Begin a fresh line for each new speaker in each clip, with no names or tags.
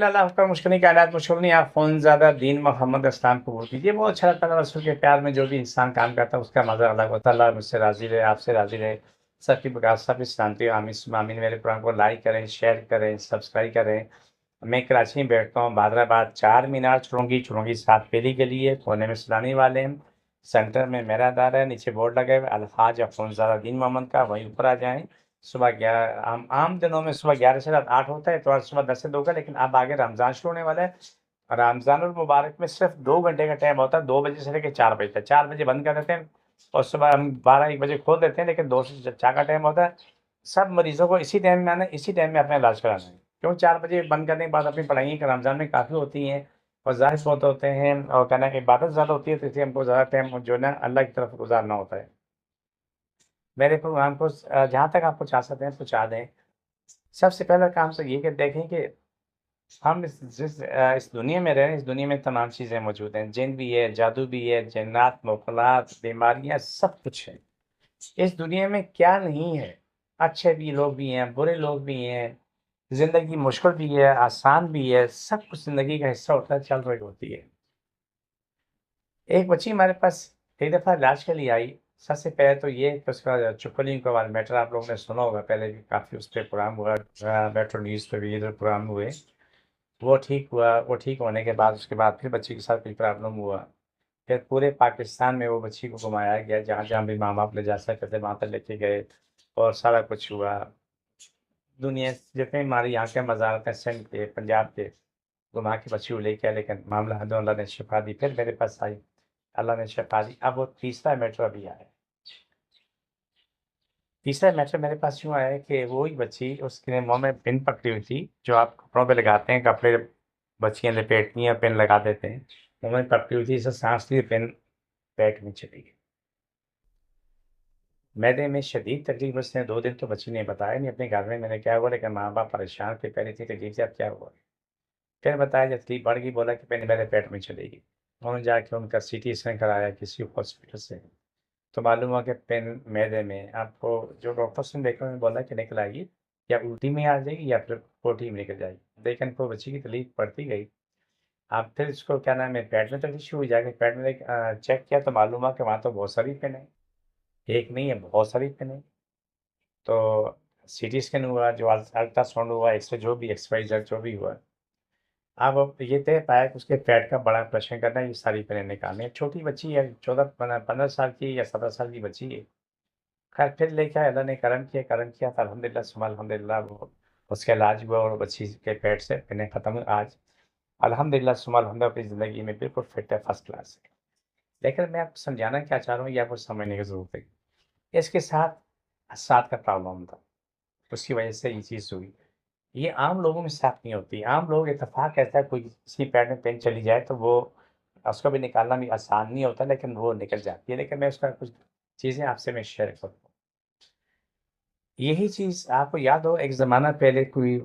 अल्लाह का मुश्किल कायनात मुश्किल नहीं, आप फ़ौन ज़्यादा दीन मोहम्मद इस्लाम कबूल कीजिए। बहुत अच्छा लगता है रसूल के प्यार में जो भी इंसान काम करता है उसका मज़ा अलग होता है। अल्लाह मुझसे राज़ी रहे, आपसे राज़ी रहे, सबकी बरकत सबकी सलामती हो, आमीन सुम्मा आमीन। मेरे प्रोग्राम को लाइक करें, शेयर करें, सब्सक्राइब करें। मैं कराची में बैठता हूँ, बादराबाद 4 मीनार चुरंगी 7 पीली गली है, कोने में सैलानी वाले हैं, सेंटर में मेरा अदारा है, नीचे बोर्ड लगे हुए अल्हाज अफ़रोज़ादा दीन मोहम्मद का, वहीं ऊपर आ जाएँ। सुबह 11 आम दिनों में सुबह 11 से रात 8 होता है, तो आज सुबह 10 से 2 का, लेकिन अब आगे रमज़ान शुरू होने वाला है। रमज़ानुल मुबारक में सिर्फ 2 घंटे का टाइम होता है, 2 बजे से लेकर 4 बजे तक। 4 बजे बंद कर देते हैं और सुबह हम 12-1 बजे खोल देते हैं, लेकिन 2 से 4 का टाइम होता है। सब मरीज़ों को इसी टाइम में आना है, इसी टाइम में अपना इलाज कराना है, क्यों 4 बजे बंद करने के बाद अपनी पढ़ाइयाँ रमज़ान में काफ़ी होती हैं और ज़ाहिर बहुत होते हैं और कहना है इबादत ज़्यादा होती है, तो इसलिए हमको ज़्यादा टाइम जो है ना अल्लाह की तरफ गुज़ारना होता है। मेरे प्रोग्राम को जहाँ तक आप पहुँचा सकते हैं पहुँचा दें। सबसे पहला काम तो ये कि देखें कि हम इस दुनिया में रह रहे हैं, इस दुनिया में तमाम चीज़ें मौजूद हैं। जिन भी है, जादू भी है, जिन्नात, मुख़ल्लात, बीमारियाँ, सब कुछ है। इस दुनिया में क्या नहीं है? अच्छे भी लोग भी हैं, बुरे लोग भी हैं, ज़िंदगी मुश्किल भी है, आसान भी है, सब कुछ ज़िंदगी का हिस्सा होता है, चल रही होती है। एक बच्ची हमारे पास एक दफ़ा इलाज के लिए आई। सबसे पहले तो ये कि उसका चुकलिंग का वाला मैटर आप लोगों ने सुना होगा, पहले भी काफ़ी उस पे प्रोग्राम हुआ, मेट्रो न्यूज़ पे भी इधर प्रोग्राम हुए। वो ठीक हुआ, वो ठीक होने के बाद उसके बाद फिर बच्ची के साथ कोई प्रॉब्लम हुआ। फिर पूरे पाकिस्तान में वो बच्ची को घुमाया गया, जहाँ-जहाँ भी माँ-बाप ले जा सकते थे वहाँ पे लेके गए और सारा कुछ हुआ। दुनिया जितने हमारे यहाँ के मज़ार हैं, सिंध के, पंजाब के, घुमा के बच्ची को लेके आए, लेकिन मामला हद अल्लाह ने शिफा दी। फिर मेरे पास आई, अल्लाह ने शिफा दी। अब वो तीसरा मैटर अभी आया है। तीसरा मैटर मेरे पास यूँ आया है कि वो ही बच्ची, उसके मुँह में पिन पकड़ी हुई थी, जो आप कपड़ों पे लगाते हैं, कपड़े बच्चियाँ लपेटती हैं, पिन लगा देते हैं। मुँह में पकड़ी हुई थी, इसे साँस ली, पिन पेट में चली गई। मैदे में शदीद तकलीफ़, उसने 2 दिन तो बच्ची ने बताया नहीं अपने घर में मैंने क्या हुआ, लेकिन माँ-बाप परेशान थे, कह रही थी तकलीफ़ से अब क्या हुआ? फिर बताया जब तकलीफ़ बढ़ गई, बोला कि पिन मेरे पेट में चली गई। उन्होंने जाके उनका सीटी स्कैन कराया किसी हॉस्पिटल से, तो मालूम हुआ कि पिन मैदे में, आपको जो डॉक्टर्स ने देखा उन्होंने बोला कि निकल आएगी, या उल्टी में आ जाएगी या फिर पोटी में निकल जाएगी। लेकिन वो बच्ची की तकलीफ़ बढ़ती गई। अब फिर इसको क्या नाम है, पेट में तकलीफ़ शुरू हुई, जाके पेट में चेक किया तो मालूम हुआ कि वहाँ तो बहुत सारी पिन है, एक नहीं है बहुत सारी पिन है। तो सीटी स्कैन हुआ, जो अल्ट्रासाउंड हुआ, एक्स-रे जो भी एक्स-वाई-ज़ेड जो भी हुआ। अब ये तय पाया कि उसके पेट का बड़ा ऑपरेशन करना है, ये सारी पिनें निकालनी है। छोटी बच्ची है, 14 15 साल की या 17 साल की बच्ची है। खैर फिर लेके आए, अल्लाह ने करम किया तो अल्हम्दुलिल्लाह सुम्मा अल्हम्दुलिल्लाह वो उसका इलाज हुआ और बच्ची के पेट से पिनें खत्म हुई। आज अल्हम्दुलिल्लाह सुम्मा अल्हम्दुलिल्लाह अपनी ज़िंदगी में बिल्कुल फिट है, फर्स्ट क्लास है। लेकिन मैं आपको समझाना क्या चाह रहा हूँ, ये आपको समझने की ज़रूरत है। इसके साथ साथ का प्रॉब्लम था, उसकी वजह से ये चीज़ हुई। ये आम लोगों के साथ नहीं होती। आम लोग इत्तेफ़ाक कहता है, कोई किसी पैर में पेन चली जाए तो वो उसको भी निकालना भी आसान नहीं होता, लेकिन वो निकल जाती है। लेकिन मैं उसका कुछ चीज़ें आपसे मैं शेयर करूँ। यही चीज़ आपको याद हो, एक ज़माना पहले कोई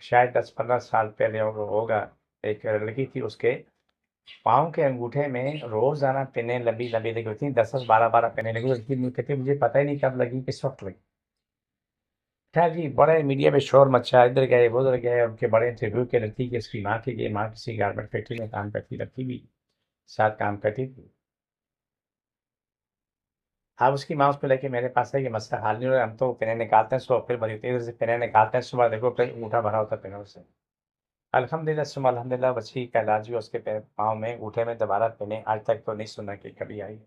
शायद 10-15 साल पहले होगा, एक लड़की थी, उसके पाँव के अंगूठे में रोज़ाना पिनें लंबी-लंबी लगी हुई थी, 10-10, 12-12 पिनें लगी हुई थी। कहती मुझे पता ही नहीं कब लगी, किस वक़्त लगी। खैर जी, बड़े मीडिया में शोर मचा, इधर गए, उधर गए, उनके बड़े इंटरव्यू के लड़की की उसकी माँ की गई, माँ किसी गारमेंट फैक्ट्री में काम करती, लड़की भी साथ काम करती थी। अब उसकी माँ उसको लेके मेरे पास आई कि मसला हल नहीं हो रहा, हम तो पिनें निकालते हैं सुबह, फिर बड़ी तेज़ी से पिनें निकालते हैं सुबह, देखो फिर अंगूठा भरा होता है पिनों से। अल्हम्दुलिल्लाह सुम्मा अल्हम्दुलिल्लाह बच्ची का इलाज हुआ, उसके पाँव में, अंगूठे में दोबारा पिनें आज तक तो नहीं सुना कि कभी आई।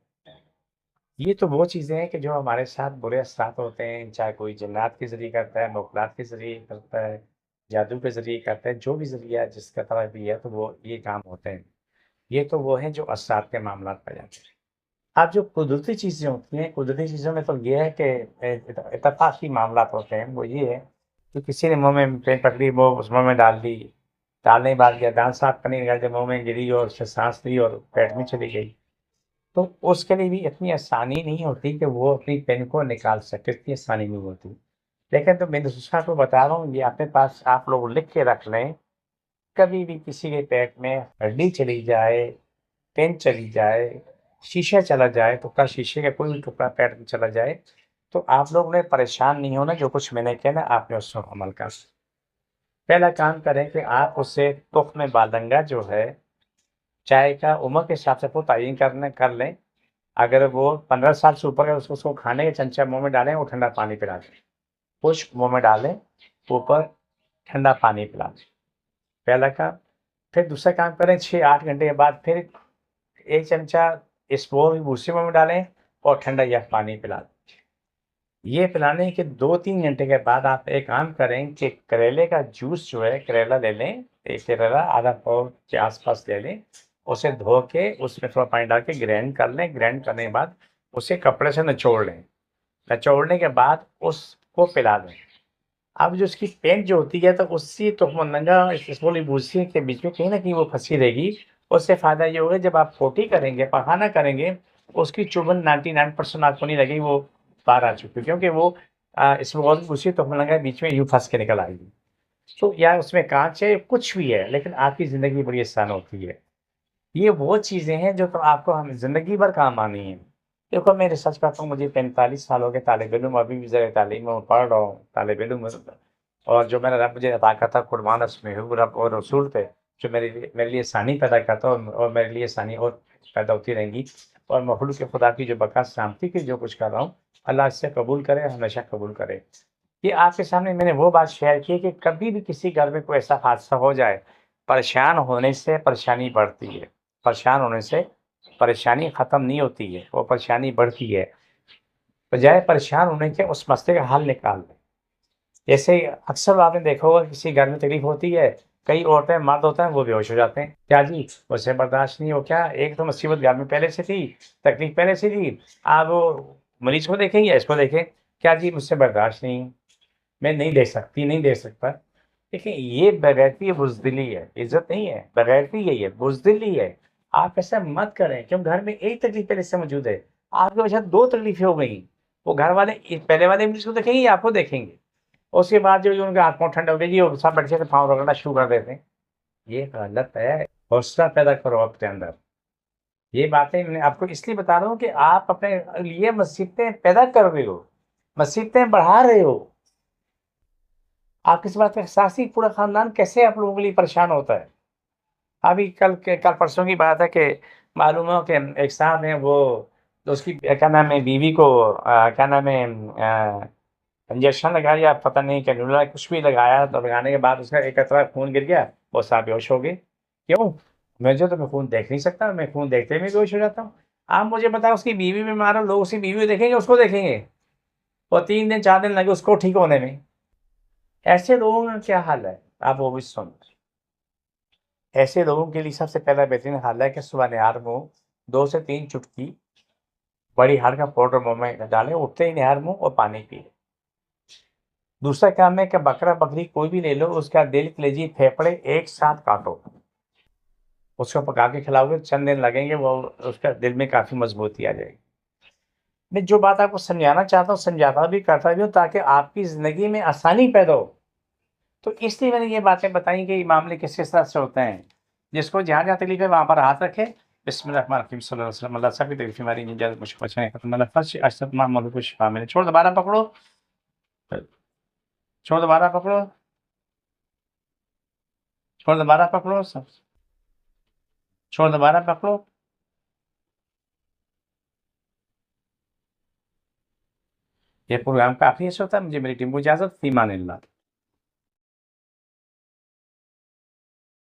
ये तो वो चीज़ें हैं कि जो हमारे साथ बुरे असरात होते हैं, चाहे कोई जिन्नात के ज़रिए करता है, मुग़लात के ज़रिए करता है, जादू के ज़रिए करता है, जो भी ज़रिया जिसका तरह भी है, तो वो ये काम होते हैं। ये तो वो हैं जो असरात के मामलात पाए जाते हैं। अब जो कुदरती चीज़ें होती हैं, कुदरती चीज़ों में तो ये है कि इत्तेफ़ाक़ी मामलात होते हैं, वो ये है कि किसी ने मुँह में पेन पकड़ी, वो उस मुँह में डाल दी, डालने के बाद क्या दाँत साफ़ करने निकाल के मुँह में गिरी और उससे साँस ली और पेट में चली गई। तो उसके लिए भी इतनी आसानी नहीं होती कि वो अपनी पेन को निकाल सके, इतनी आसानी नहीं होती। लेकिन तो मैं दूसरा आपको बता रहा हूँ, ये अपने पास आप लोग लिख के रख लें, कभी भी किसी के पेट में हड्डी चली जाए, पेन चली जाए, शीशा चला जाए, टुकड़ा शीशे का कोई भी टुकड़ा पेट में चला जाए, तो आप लोग ने परेशान नहीं होना, जो कुछ मैंने किया ना आपने उस पर अमल करना। पहला काम करें कि आप उससे तुख्म बालंगा जो है, चाय का उम्र के हिसाब से वो तयीन कर लें। अगर वो 15 साल से ऊपर है, उसको उसको खाने के चमचा मुँह में डालें और ठंडा पानी पिला दें। खुश्क मुँह में डालें, ऊपर ठंडा पानी पिला दें, पहला काम। फिर दूसरा काम करें, 6-8 घंटे के बाद फिर 1 चमचा इसबगोल भूसी मुँह में डालें और ठंडा यह पानी पिला दें। ये पिलाने के 2-3 घंटे के बाद आप एक काम करें कि करेले का जूस जो है, करेला ले लें, एक करेला आधा पाव के आसपास ले लें, उसे धो के उसमें थोड़ा पानी डाल के ग्राइंड कर लें। ग्राइंड करने के बाद उसे कपड़े से निचोड़ लें। निचोड़ने के बाद उसको पिला दें। अब जो उसकी पेंट जो होती है, तो उससी तुखमनंगा इसबगोल भूसी के बीच में कहीं न कहीं वो फँसी रहेगी। उससे फ़ायदा ये होगा, जब आप पोटी करेंगे, पखाना करेंगे, उसकी चुभन 99% आपको नहीं लगेगी, वो बाहर आ चुकी है, क्योंकि वो इसबगोल भूसी तुखमनंगा के बीच में यूँ फँस के निकल आएगी। तो या उसमें काँच है, कुछ भी है, लेकिन आपकी ज़िंदगी बड़ी आसान होती है। ये वो चीज़ें हैं जो तो आपको हम ज़िंदगी भर काम आनी हैं। देखो, मैं रिसर्च करता हूँ, मुझे 45 साल हो गए तालिब-इल्म, अभी भी ज़र तालीम हूँ, पढ़ रहा हूँ, तालिब-इल्म हूँ। और जो मैंने रब मुझे अता करता, कुर्बान उसमें हूँ रब और रसूल पे, जो मेरे लिए आसानी पैदा करता है, और मेरे लिए आसानी और पैदा होती रहेंगी। और मखलूक खुदा की जो बका सलामती की जो कुछ कर रहा हूँ, अल्लाह इससे कबूल करे, हमेशा कबूल करे। ये आपके सामने मैंने वो बात शेयर की कि कभी भी किसी घर में कोई ऐसा हादसा हो जाए, परेशान होने से परेशानी बढ़ती है। परेशान होने से परेशानी ख़त्म नहीं होती है, वो परेशानी बढ़ती है। बजाय परेशान होने के उस मसले का हल निकाल लें। जैसे अक्सर आपने देखा होगा, किसी घर में तकलीफ़ होती है, कई औरतें, मर्द होते हैं, वो बेहोश हो जाते हैं। क्या जी, मुझसे बर्दाश्त नहीं हो क्या? एक तो मुसीबत घर में पहले से थी, तकलीफ़ पहले से थी, आप वो मरीज़ को देखें या इसको देखें? क्या जी, मुझसे बर्दाश्त नहीं, मैं नहीं दे सकती, नहीं दे सकता। देखिए, ये बेगैरती है, बुज़दिली है, इज़्ज़त नहीं है, बेगैरती यही है, बुज़दिली है। आप ऐसा मत करें, क्यों घर में एक तकलीफ़ पहले से मौजूद है, आपकी वजह से 2 तकलीफ़ें हो गई। वो घर वाले पहले वाले मरीज़ को देखेंगे या आपको देखेंगे? उसके बाद जो उनके हाथ-पाँव ठंडे हो गए जी, वो सब बैठ के पाँव रगड़ना शुरू कर देते हैं। ये गलत है, हौसला पैदा करो अपने अंदर। ये बातें मैं आपको इसलिए बता रहा हूँ कि आप अपने लिए मुसीबतें पैदा कर रहे हो, मुसीबतें बढ़ा रहे हो। आपको इस बात का एहसास ही, पूरा ख़ानदान कैसे आप लोगों के लिए परेशान होता है। अभी कल परसों की बात है कि मालूम हो कि एक साहब हैं, वो तो उसकी क्या नाम है, बीवी को क्या नाम है, इंजेक्शन लगाया या पता नहीं कैन्युला कुछ भी लगाया, तो लगाने के बाद उसका एक कतरा खून गिर गया, वो साहब बेहोश हो गए। क्यों? मैं खून देख नहीं सकता, मैं खून देखते ही मैं बेहोश हो जाता हूँ। आप मुझे बताओ, उसकी बीवी बीमार है, लोग उसकी बीवी को देखेंगे, उसको देखेंगे? और 3 दिन 4 दिन लगे उसको ठीक होने में। ऐसे लोगों का क्या हाल है? आप वो भी सुन। ऐसे लोगों के लिए सबसे पहला बेहतरीन हल है कि सुबह निहार मुँह 2 से 3 चुटकी बड़ी हल्द का पाउडर मुँह में डालें, उठते ही निहार मुँह और पानी पिएँ। दूसरा काम है कि बकरा-बकरी कोई भी ले लो, उसका दिल, कलेजी, फेफड़े एक साथ काटो। उसको पका के खिलाओगे, चंद दिन लगेंगे, वो उसका दिल में काफ़ी मज़बूती आ जाएगी। मैं जो बात आपको समझाना चाहता हूँ, समझाता भी, करता भी हूँ, ताकि आपकी ज़िंदगी में आसानी पैदा हो। तो इसलिए मैंने ये बातें बताई कि ये मामले किस तरह से होते हैं। जिसको जहाँ-जहाँ तकलीफ़ है, वहाँ पर हाथ रखें। बिस्मिल्लाहिर्रहमानिर्रहीम, सल्लल्लाहु अलैहि वसल्लम। अल्लाह सबकी तकलीफ़ें हमारी इजाज़त मुझको बचाएँ। अल्लाह फर्श अशरफ मामूल को शिफा मिले। छोड़ दोबारा पकड़ो, छोड़ दोबारा पकड़ो, छोड़ दोबारा पकड़ो, सब छोड़ दोबारा पकड़ो। ये प्रोग्राम काफ़ी अच्छा होता है। मुझे मेरी टीम को इजाज़त, फ़ी अमानिल्लाह।